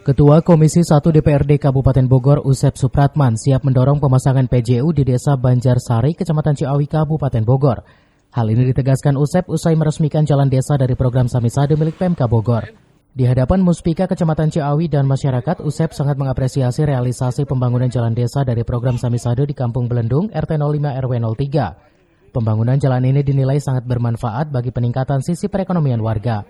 Ketua Komisi 1 DPRD Kabupaten Bogor Usep Supratman siap mendorong pemasangan PJU di Desa Banjarsari, Kecamatan Ciawi, Kabupaten Bogor. Hal ini ditegaskan Usep usai meresmikan jalan desa dari program Samisade milik Pemka Bogor. Di hadapan Muspika Kecamatan Ciawi dan masyarakat, Usep sangat mengapresiasi realisasi pembangunan jalan desa dari program Samisade di Kampung Belendung, RT 05 RW 03. Pembangunan jalan ini dinilai sangat bermanfaat bagi peningkatan sisi perekonomian warga.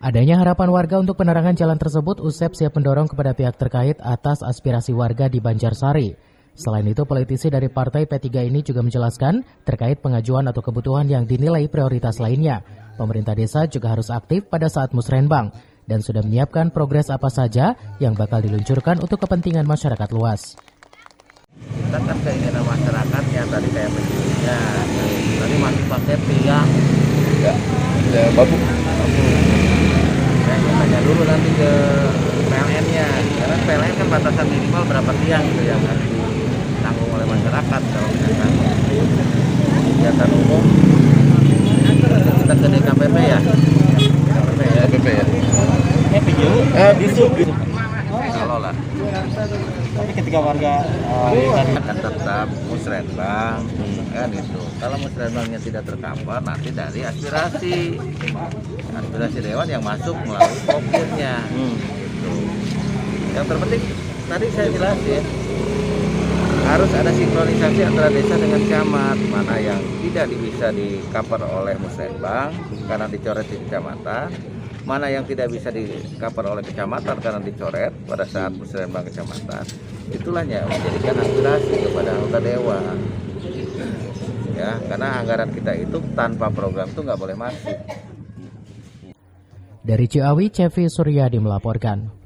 Adanya harapan warga untuk penerangan jalan tersebut, Usep siap mendorong kepada pihak terkait atas aspirasi warga di Banjarsari. Selain itu, politisi dari Partai P3 ini juga menjelaskan terkait pengajuan atau kebutuhan yang dinilai prioritas lainnya. Pemerintah desa juga harus aktif pada saat musrenbang dan sudah menyiapkan progres apa saja yang bakal diluncurkan untuk kepentingan masyarakat luas. Kita kan keinginan masyarakatnya tadi kayak penjualnya, tadi masih pakai tiang, ya babu. Saya tanya dulu nanti ke PLN-nya, karena PLN kan batasan minimal berapa tiang gitu yang harus ditanggung oleh masyarakat kalau misalkan kegiatan umum. Kita ke DKPP ya, DKPP ya. PJU kalau lah. Tapi ketika warga Akan tetap musrenbang kan itu. Kalau musrenbangnya tidak tercover, nanti dari aspirasi dewan yang masuk melalui popirnya. Gitu. Yang terpenting tadi saya jelasin harus ada sinkronisasi antara desa dengan camat, mana yang tidak bisa di-cover oleh musrenbang karena dicoret di kecamatan, mana yang tidak bisa di-cover oleh kecamatan karena dicoret pada saat musrenbang kecamatan. Itulah yang menjadikan aspirasi kepada anggota dewan. Ya, karena anggaran kita itu tanpa program itu nggak boleh masuk. Dari Ciawi, Cevi Suryadi melaporkan.